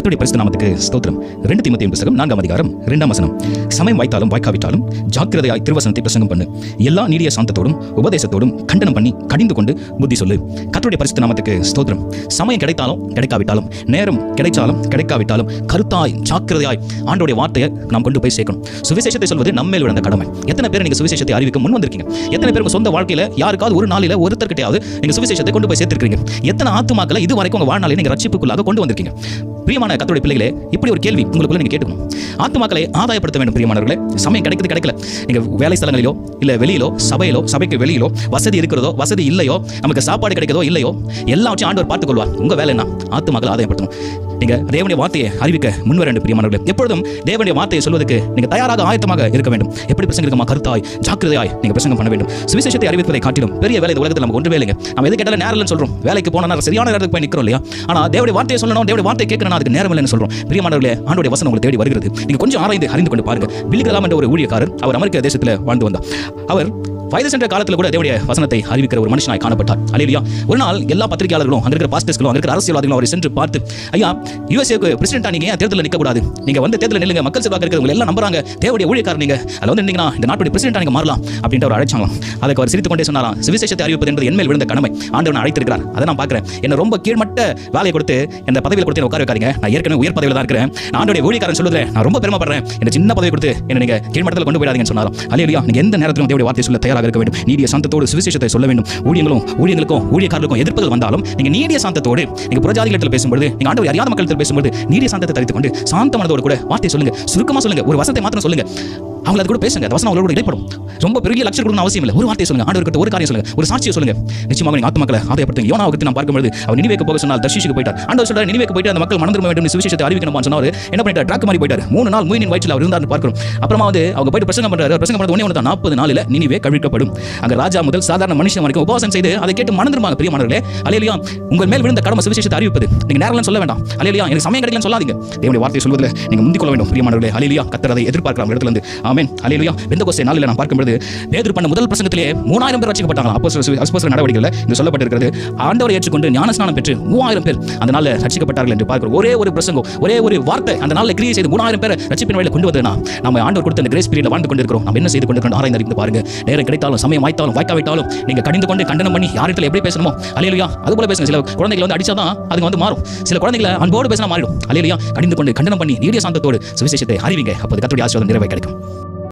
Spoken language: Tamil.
கர்த்தருடைய பரிசுத்த நாமத்துக்கு ஸ்தோத்திரம். 2 தீமோத்தேயு புத்தகம் 4ஆம் அதிகாரம் 2ஆம் வசனம். சமயம் வாய்த்தாலும் வாய்க்காவிட்டாலும் ஜாக்கிரதையாய் திருவசனத்தை பிரசங்கம் பண்ணு. எல்லா நீடிய சாந்தத்தோடும் உபதேசத்தோடும் கண்டனம் பண்ணி கடிந்து கொண்டு புத்தி சொல்லு. கர்த்தருடைய பரிசுத்த நாமத்துக்கு ஸ்தோத்திரம். சமயம் கிடைத்தாலும் கிடைக்காவிட்டாலும், நேரம் கிடைச்சாலும் கிடைக்காவிட்டாலும் கருத்தாய் ஜாக்கிரதையாய் ஆண்டவருடைய வார்த்தையை நாம் கொண்டு போய் சேர்க்கணும். சுவிசேஷத்தை சொல்வது நம்மேல் விழுந்த கடமை. எத்தனை பேர் நீங்க சுவிசேஷத்தை அறிவிக்க முன் வந்திருக்கீங்க? எத்தனை பேர் உங்க சொந்த வாழ்க்கையில யாருக்காவது ஒரு நாளில ஒருத்தர்கிட்டயாவது நீங்க சுவிசேஷத்தை கொண்டு போய் சேர்த்திருக்கீங்க? எத்தனை ஆத்துமாக்களை இது வரைக்கும் உங்க வாழ்நாளில் நீங்க ரட்சிப்புக்குள்ளாக கொண்டு வந்திருக்கீங்க? பிரியமான கர்த்தருடைய பிள்ளைகளே, இப்படி ஒரு கேள்வி உங்களுக்குள்ள நீங்க கேட்டுக்கணும். ஆத்துமாக்களை ஆதாயப்படுத்த வேண்டும். பிரியமானவர்களே, சமயம் கிடைக்கல. நீங்க வேலை ஸ்தலங்களிலோ இல்ல வெளியிலோ, சபையிலோ, சபைக்கு வெளியிலோ, வசதி இருக்கிறதோ வசதி இல்லையோ, நமக்கு சாப்பாடு கிடைக்கிறதோ இல்லையோ, எல்லாவற்றையும் ஆண்டவர் பார்த்துக் கொள்வார். உங்க வேலை என்ன? ஆத்துமாக்களை ஆதாயப்படுத்தணும். நீங்க தேவனுடைய வார்த்தையை அறிவிக்க முன்வர வேண்டும். பிரியமானவர்களே, எப்பொழுதும் தேவனுடைய வார்த்தையை சொல்வதற்கு நீங்க தயாராக ஆயத்தமாக இருக்க வேண்டும். எப்படி பிரசங்கிக்கமா? கருத்தாய் ஜாக்கிரதையாய் நீங்க பிரசங்கம் பண்ண வேண்டும். சுவிசேஷத்தை அறிவிப்பதை காட்டிலும் பெரிய வேலை இந்த உலகத்தில் நமக்கு ஒன்றுமே இல்லைங்க. நம்ம எது கேட்டாலும் நேரம் சொல்றோம். வேலைக்கு போனா சரியான நேரத்துக்கு போய் நிற்கிறோம் இல்லையா? ஆனா தேவனுடைய வார்த்தையை சொல்லணும், தேவனுடைய வார்த்தையை கேட்கணும், அதுக்கு நேரம் இல்லைன்னு சொல்றோம். பிரியமானவர்களே, ஆண்டவருடைய வசனம் உங்களை தேடி வருகிறது. நீங்க கொஞ்சம் ஆராய்ந்து அறிந்து கொண்டு பாருங்க. பில் கிரஹாம் என்ற ஒரு ஊழியக்காரர், அவர் அமெரிக்க தேசத்தில் வாழ்ந்து வந்தார். அவர் வயது சென்ற காலத்தில் கூட தேவனுடைய வசனத்தை அறிவிக்கிற ஒரு மனுஷனாய் காணப்பட்டார். அல்லேலூயா. ஒரு நாள் எல்லா பத்திரிகையாளர்களும், அங்க இருக்கிற பாஸ்டர்ஸ்களும், அங்க இருக்கிற அரசியல்வாதிகளும் அவரை சென்று பார்த்து, ஐயா, யுஎஸ்ஏக்கு பிரசிடென்ட்டா நீங்க ஏன் தேர்தலில் நிற்க கூடாது? நீங்க வந்து தேர்தலில் நில்லுங்க, மக்கள் செல்வாக்கு இருக்கிறவங்க எல்லாம் நம்புறாங்க, தேவனுடைய ஊழியக்காரர் நீங்க, அதில் வந்து நின்னீங்கன்னா இந்த நாட்டுடைய பிரசிடென்ட்டா நீங்க மாறலாம் அப்படின்ட்டு அவர் அழைச்சாங்களாம். அதுக்கு அவர் சிரித்துக் கொண்டே சொன்னாராம், சுவிசேஷத்தை அறிவிப்பது என்பது என்மேல் விழுந்த கடமை. ஆண்டவன் அழைத்திருக்கிறார், அதை நான் பார்க்கிறேன். என்ன ரொம்ப கீழ்மட்ட வேலையை கொடுத்து இந்த பதவியில் கொடுத்து உட்கார வைக்காதீங்க. நான் ஏற்கனவே உயர் பதவியில் தான் இருக்கிறேன். நான் ஆண்டவருடைய ஊழியக்காரன் சொல்லுறேன், நான் ரொம்ப பெருமைப்படுறேன். இந்த சின்ன பதவி கொடுத்து என்ன நீங்க கீழ்மட்டத்தில் கொண்டு போயிடாதீங்கன்னு சொன்னாராம். அல்லேலூயா. நீங்க எந்த நேரத்திலும் தேவனுடைய வார்த்தையை சொல்ல தயாராக இருக்க வேண்டும். நீடிய சாந்தத்தோடு சுவிசேஷத்தை சொல்ல வேண்டும். ஊழியர்களுக்கும் ஊழியக்காரர்களுக்கும் எதிர்ப்புகள் வந்தாலும் நீங்க நீடிய சாந்தத்தோடு, நீங்க புறஜாதிகளிடத்தில் பேசும்போது, நீங்க ஆண்டவரை அறியாத மக்களிடத்தில் பேசும்போது நீடிய சாந்தத்தை தரித்துக் கொண்டு சாந்த மனதோடு கூட வார்த்தை சொல்லுங்க. சுருக்கமா சொல்லுங்க. ஒரு வசனத்தை மாத்திரம் சொல்லுங்க. அவங்க அது கூட பேசுங்க. அந்த வசனம் அவங்களோட இடைப்படும். ரொம்ப பெரிய லட்சம் கொடுக்கணும் அவசியம் இல்லை. ஒரு வார்த்தையை சொல்லுங்க. ஆண்டவர்கிட்ட ஒரு காரியம் சொல்லுங்க. ஒரு சாட்சியை சொல்லுங்க. நிச்சயமாக நீங்க ஆத்துமக்களை ஆதாயப்படுத்துங்க. யோனாவை குறித்து நான் பார்க்கும்போது, அவர் நினிவேக்கு போக சொன்னால் தர்ஷீஷுக்கு போயிட்டார். ஆண்டவர் சொல்றாரு, நினிவேக்கு போயிட்டு அந்த மக்கள் மனம் திரும்ப வேண்டும், சுவிசேஷத்தை அறிவிக்கணும்னு சொன்னாரு. என்ன பண்ணிட்டார்? ட்ராக் மாதிரி போயிட்டார். 3 நாள் மூயின் வயிற்றில் அவர் இருந்தார்னு பார்க்கிறோம். அப்புறமா வந்து அவங்க போயிட்டு பிரசங்கம் பண்றாரு. பிரசங்கம் பண்ணது ஒண்ணே தான், 40 நாளில் நினிவே கவிழ்க்கப்படும். அங்க ராஜா முதல் சாதாரண மனுஷன் வரைக்கும் உபவாசம் செய்து அதை கேட்டு மனம் திரும்பாங்க. பிரியமானவர்களே, அல்லேலூயா. உங்கள் மேல் விழுந்த கடமை சுவிசேஷத்தை அறிவிப்பது. நீங்க நேரம்லாம் சொல்ல வேண்டாம். அல்லேலூயா. எனக்கு சமயம் கிடைக்கலன்னு சொல்லாதீங்க. தேவனுடைய வார்த்தையை சொல்வதில் நீங்க முந்திக் கொள்ள வேண்டும். பிரியமானவர்களே, அல்லேலூயா. கர்த்தர் அதை எதிர்பார்க்கிறார் இடத்துல இருந்து. ஆமென். அல்லேலூயா. பெந்தெகோஸ்தே நாளில் நான் பார்க்கும்போது, பேதுரு பண்ண முதல் பிரசங்கத்திலே 3000 பேர் ரட்சிக்கப்பட்டாங்க. அப்போஸ்தலர் நடவடிக்கையில் இங்கு சொல்லப்பட்டிருக்கிறது. ஆண்டவரை ஏற்றுக்கொண்டு ஞானஸ்நானம் பெற்று 3000 பேர் அந்த நாளில் ரட்சிக்கப்பட்டார்கள் என்று பார்க்கிறோம். ஒரே ஒரு பிரசங்கம், ஒரே ஒரு வார்த்தை அந்த நாளில் கிரியை செய்து 3000 பேர் ரட்சிப்பின் வழியில் கொண்டு வந்ததுனா, நம்ம ஆண்டவர் கொடுத்த அந்த கிரேஸ் பீரியட்ல வாழ்ந்து கொண்டிருக்கிறோம். நம்ம என்ன செய்து கொண்டிருக்கிறோம்? ஆராய்ந்து அறிந்து பாருங்க. நேரம் கிடைத்தாலும், சமயம் வாய்த்தாலும், வாய்க்காவிட்டாலும் நீங்க கடிந்து கொண்டு கண்டனம் பண்ணி யாரிடத்தில் எப்படி பேசணுமோ, அல்லேலூயா, அது போல பேசுங்க. சில குழந்தைகள் வந்து அடிச்சாதான் அதுங்க வந்து மாறும். சில குழந்தைகளை அன்போடு பேசினா மாறிடும். அல்லேலூயா. கடிந்து கொண்டு கண்டனம் பண்ணி நீடிய சாந்தத்தோடு சுவிசேஷத்தை அறிவிங்க. அப்போது கர்த்தருடைய ஆசீர்வாதம் நிறைவே கிடைக்கும்.